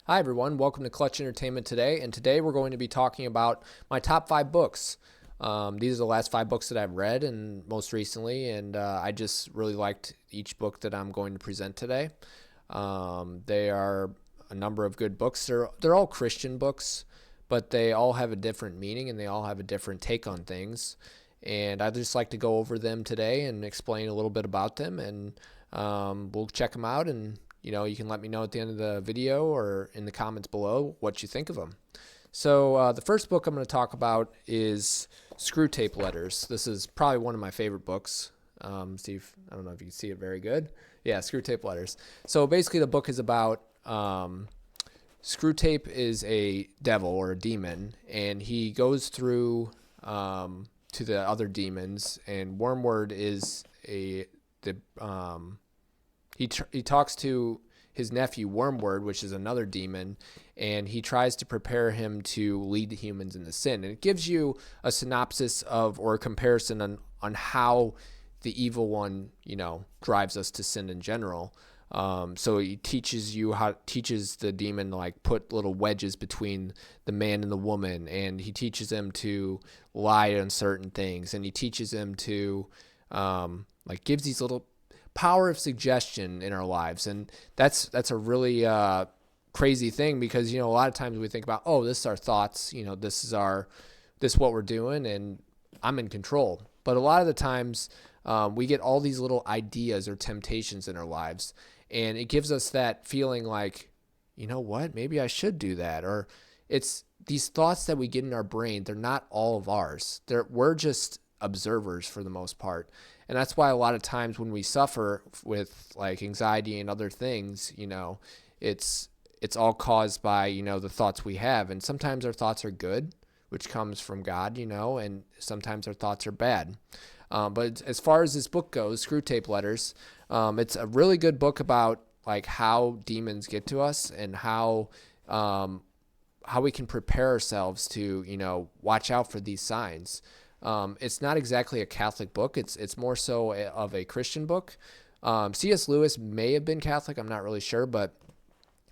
Hi everyone, welcome to Clutch Entertainment today, and today we're going to be talking about my top 5 books. These are the last 5 books that I've read and most recently, and I just really liked each book that I'm going to present today. They are a number of good books. They're all Christian books, but they all have a different meaning and they all have a different take on things. And I'd just like to go over them today and explain a little bit about them, and we'll check them out, and you can let me know at the end of the video or in the comments below what you think of them. So the first book I'm going to talk about is Screwtape Letters. This is probably one of my favorite books. I don't know if you can see it very good. Yeah, Screwtape Letters. So basically the book is about Screwtape is a devil or a demon, and he goes through to the other demons, and Wormwood is he talks to his nephew Wormwood, which is another demon, and he tries to prepare him to lead the humans into sin. And it gives you a synopsis of, or a comparison on how the evil one, drives us to sin in general. So he teaches the demon to like put little wedges between the man and the woman, and he teaches him to lie on certain things, and he teaches him to gives these little power of suggestion in our lives. And that's a really crazy thing, because a lot of times we think about, oh, this is our thoughts, this is what we're doing and I'm in control. But a lot of the times we get all these little ideas or temptations in our lives, and it gives us that feeling like, what, maybe I should do that. Or it's these thoughts that we get in our brain, they're not all of ours. We're just observers for the most part. And that's why a lot of times when we suffer with like anxiety and other things, it's all caused by, the thoughts we have. And sometimes our thoughts are good, which comes from God, and sometimes our thoughts are bad. But as far as this book goes, Screwtape Letters, it's a really good book about like how demons get to us and how we can prepare ourselves to, watch out for these signs. It's not exactly a Catholic book. It's more so of a Christian book. C.S. Lewis may have been Catholic. I'm not really sure, but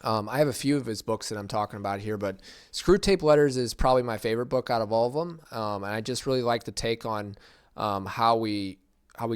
I have a few of his books that I'm talking about here. But Screwtape Letters is probably my favorite book out of all of them, and I just really like the take on how we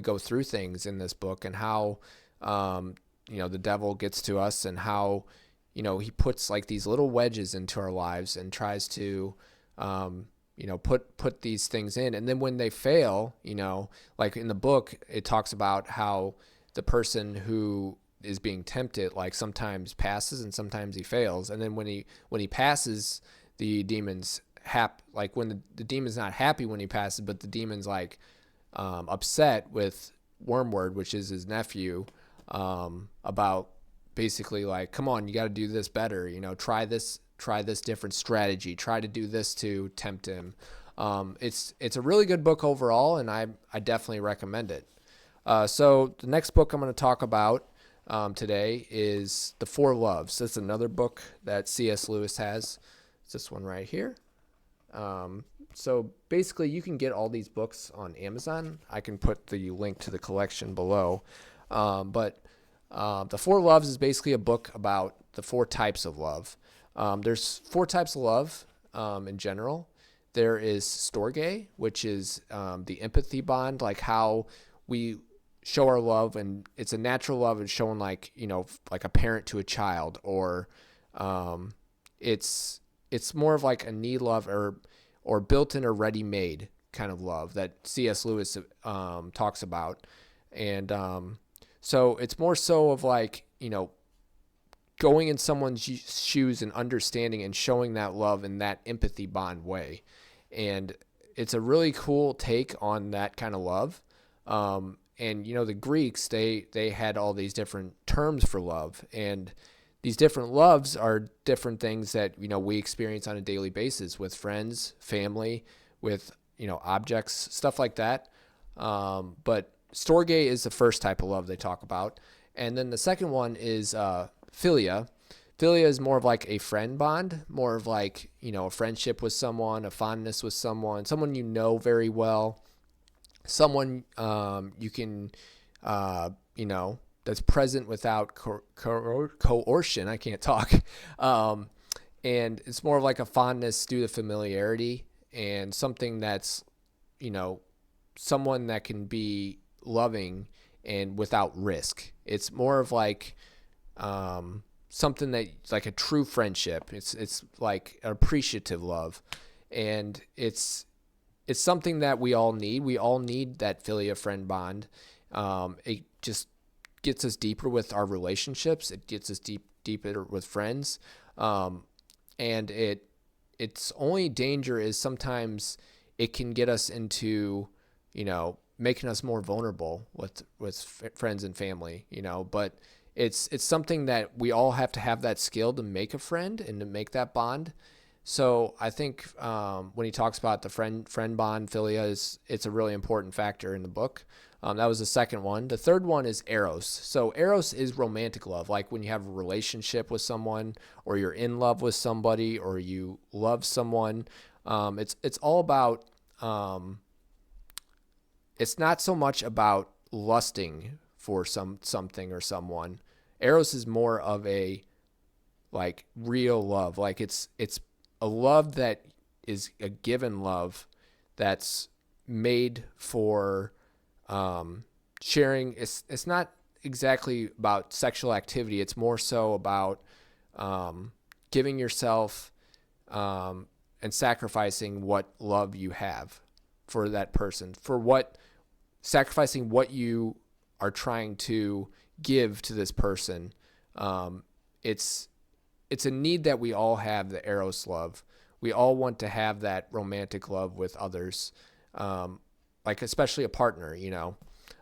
go through things in this book, and how the devil gets to us, and how he puts like these little wedges into our lives and tries to put these things in. And then when they fail, like in the book, it talks about how the person who is being tempted, like sometimes passes and sometimes he fails. And then when he passes, the demon's like when the demon's not happy when he passes, but the demon's like upset with Wormwood, which is his nephew, about basically like, come on, you got to do this better, try this different strategy, try to do this to tempt him. It's a really good book overall, and I definitely recommend it. So the next book I'm going to talk about today is The Four Loves. That's another book that C.S. Lewis has. It's this one right here. So basically you can get all these books on Amazon. I can put the link to the collection below. But The Four Loves is basically a book about the 4 types of love. There's 4 types of love in general. There is storge, which is the empathy bond, like how we show our love, and it's a natural love. It's shown like like a parent to a child, or it's more of like a need love, or built-in or ready-made kind of love that C.S. Lewis talks about. And so it's more so of like going in someone's shoes and understanding and showing that love in that empathy bond way. And it's a really cool take on that kind of love. And the Greeks, they had all these different terms for love, and these different loves are different things that we experience on a daily basis with friends, family, with objects, stuff like that. But storge is the first type of love they talk about. And then the second one is philia. Philia is more of like a friend bond, more of like, a friendship with someone, a fondness with someone very well, someone you can, that's present without coercion. I can't talk. And it's more of like a fondness due to familiarity, and something that's, someone that can be loving and without risk. It's more of like something that like a true friendship. It's like an appreciative love, and it's something that we all need. We all need that philia friend bond. It just gets us deeper with our relationships. It gets us deeper with friends. And its only danger is sometimes it can get us into, making us more vulnerable with friends and family, but it's something that we all have to have that skill to make a friend and to make that bond. So I think when he talks about the friend bond, philia, it's a really important factor in the book. That was the second one. The third one is eros. So eros is romantic love, like when you have a relationship with someone, or you're in love with somebody, or you love someone. It's all about. It's not so much about lusting for something or someone. Eros is more of a like real love. Like it's a love that is a given love that's made for sharing. It's not exactly about sexual activity. It's more so about giving yourself and sacrificing what love you have for that person, sacrificing what you are trying to give to this person. It's a need that we all have, the eros love. We all want to have that romantic love with others, like especially a partner,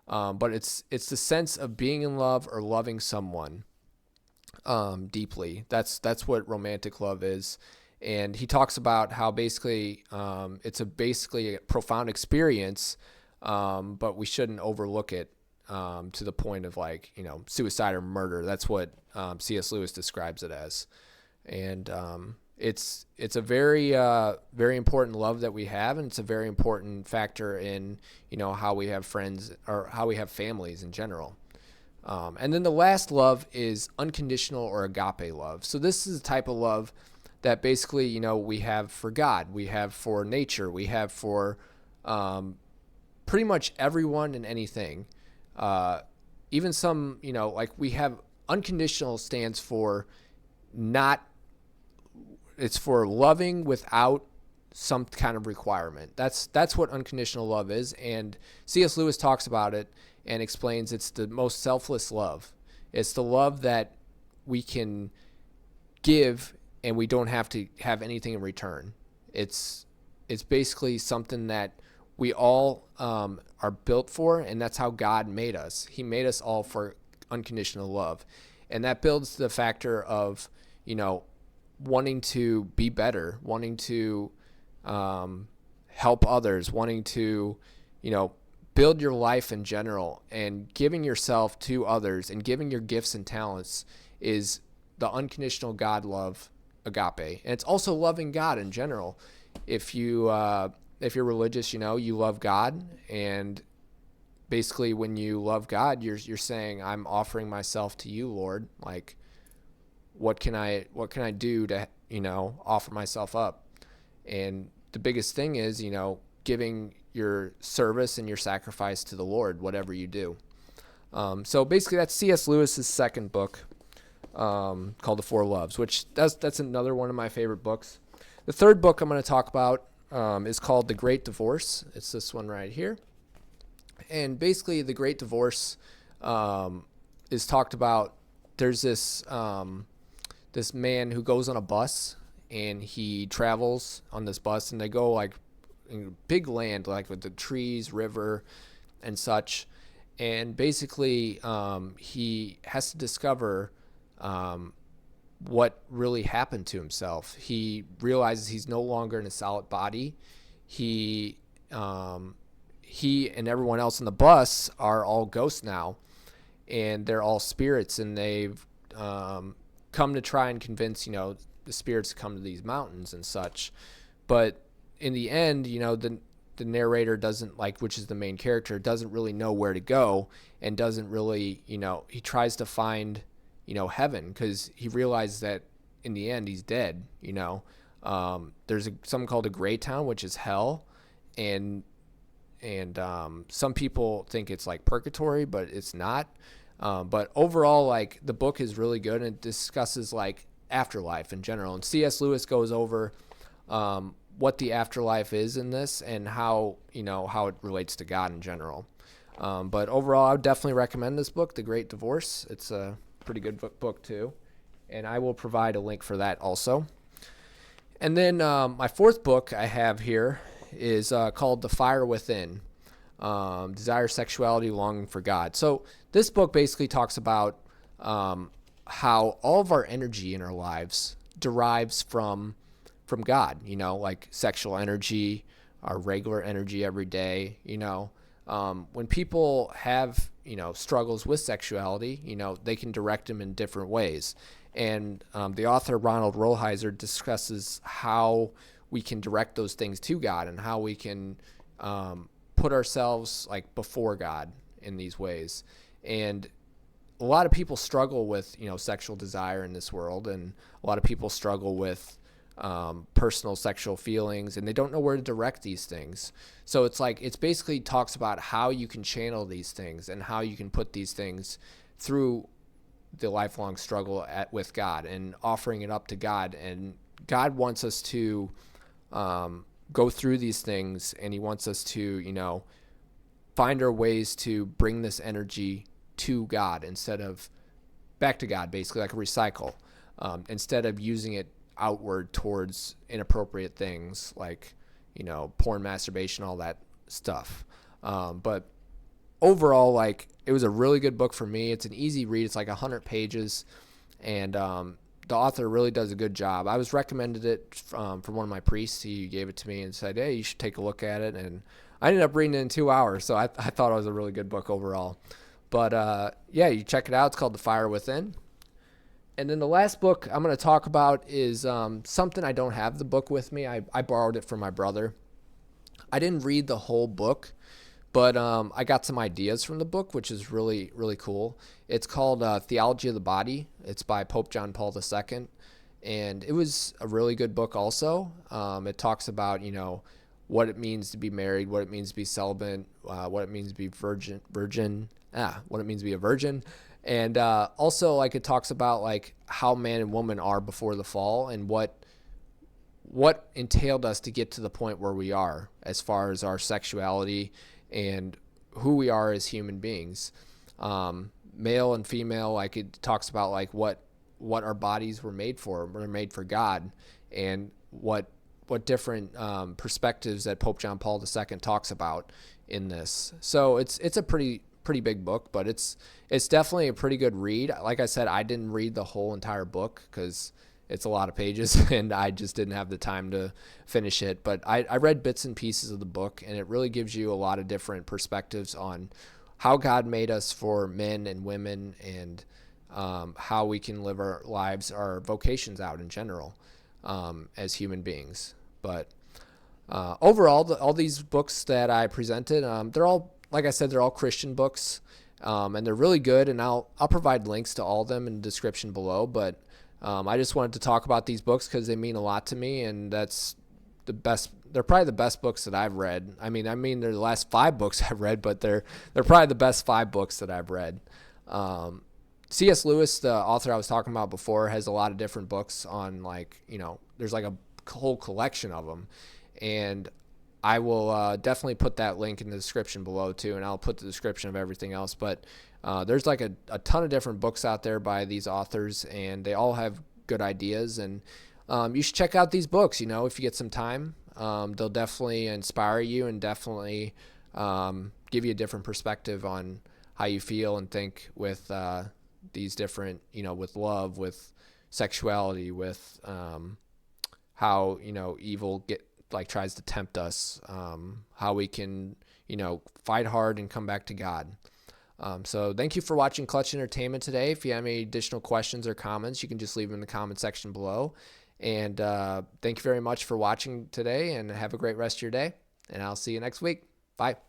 but it's the sense of being in love or loving someone deeply. That's what romantic love is. And he talks about how basically it's basically a profound experience, but we shouldn't overlook it to the point of like, suicide or murder. That's what C.S. Lewis describes it as. And it's a very, very important love that we have, and it's a very important factor in, how we have friends or how we have families in general. And then the last love is unconditional or agape love. So this is a type of love that basically, we have for God, we have for nature, we have for pretty much everyone and anything. Even some, like we have unconditional stands for it's for loving without some kind of requirement. That's what unconditional love is. And C.S. Lewis talks about it and explains it's the most selfless love. It's the love that we can give and we don't have to have anything in return. It's basically something that we all are built for, and that's how God made us. He made us all for unconditional love. And that builds the factor of, wanting to be better, wanting to help others, wanting to, build your life in general, and giving yourself to others and giving your gifts and talents is the unconditional God love, agape. And it's also loving God in general. If you're religious, you love God, and basically when you love God, you're saying, I'm offering myself to you, Lord. Like, what can I do to, offer myself up? And the biggest thing is, giving your service and your sacrifice to the Lord, whatever you do. So basically that's C.S. Lewis's second book, called The Four Loves, which that's another one of my favorite books. The third book I'm going to talk about is called The Great Divorce. It's this one right here. And basically the Great Divorce is talked about. There's this man who goes on a bus, and he travels on this bus, and they go like in big land, like with the trees, river, and such. And basically he has to discover what really happened to himself. He realizes he's no longer in a solid body. He and everyone else on the bus are all ghosts now, and they're all spirits, and they've come to try and convince, the spirits to come to these mountains and such. But in the end, the narrator doesn't like, which is the main character, doesn't really know where to go, and doesn't really, he tries to find, heaven, because he realizes that in the end he's dead. There's something called a gray town, which is hell, and some people think it's like purgatory, but it's not. But overall, like, the book is really good, and it discusses like afterlife in general. And C.S. Lewis goes over what the afterlife is in this, and how it relates to God in general. But overall, I would definitely recommend this book, The Great Divorce. It's a pretty good book too, and I will provide a link for that also. And then my fourth book I have here is called The Fire Within, Desire, Sexuality, Longing for God. So this book basically talks about how all of our energy in our lives derives from God, like sexual energy, our regular energy every day. When people have, struggles with sexuality, they can direct them in different ways. And the author, Ronald Rolheiser, discusses how we can direct those things to God, and how we can put ourselves like before God in these ways. And a lot of people struggle with, sexual desire in this world, and a lot of people struggle with personal sexual feelings, and they don't know where to direct these things. So it's basically talks about how you can channel these things, and how you can put these things through the lifelong struggle with God, and offering it up to God. And God wants us to go through these things, and he wants us to, find our ways to bring this energy to God, instead of back to God, basically like a recycle, instead of using it outward towards inappropriate things like, porn, masturbation, all that stuff. But overall, like, it was a really good book for me. It's an easy read. It's like 100 pages, and the author really does a good job. I was recommended it from one of my priests. He gave it to me and said, hey, you should take a look at it. And I ended up reading it in 2 hours, so I thought it was a really good book overall. But yeah, you check it out. It's called The Fire Within. And then the last book I'm going to talk about is something I don't have the book with me. I borrowed it from my brother. I didn't read the whole book, but I got some ideas from the book, which is really, really cool. It's called Theology of the Body. It's by Pope John Paul II. And it was a really good book also. It talks about, what it means to be married, what it means to be celibate, what it means to be what it means to be a virgin. And also, like, it talks about like how man and woman are before the fall, and what entailed us to get to the point where we are as far as our sexuality and who we are as human beings, male and female. Like, it talks about like what our bodies were made for. We're made for God, and what different perspectives that Pope John Paul II talks about in this. So it's a pretty big book, but it's definitely a pretty good read. Like I said, I didn't read the whole entire book because it's a lot of pages and I just didn't have the time to finish it. But I read bits and pieces of the book, and it really gives you a lot of different perspectives on how God made us for men and women, and how we can live our lives, our vocations out in general, as human beings. But overall, all these books that I presented, they're all, like I said, they're all Christian books, and they're really good. And I'll provide links to all of them in the description below. But I just wanted to talk about these books because they mean a lot to me, and that's the best. They're probably the best books that I've read. I mean, they're the last 5 books I've read, but they're probably the best 5 books that I've read. C.S. Lewis, the author I was talking about before, has a lot of different books on, like, there's like a whole collection of them, and I will definitely put that link in the description below too, and I'll put the description of everything else. But there's like a ton of different books out there by these authors, and they all have good ideas, and you should check out these books, if you get some time. They'll definitely inspire you, and definitely give you a different perspective on how you feel and think with these different, with love, with sexuality, with how, evil tries to tempt us, how we can, fight hard and come back to God. So thank you for watching Clutch Entertainment today. If you have any additional questions or comments, you can just leave them in the comment section below. And thank you very much for watching today, and have a great rest of your day. and I'll see you next week. Bye.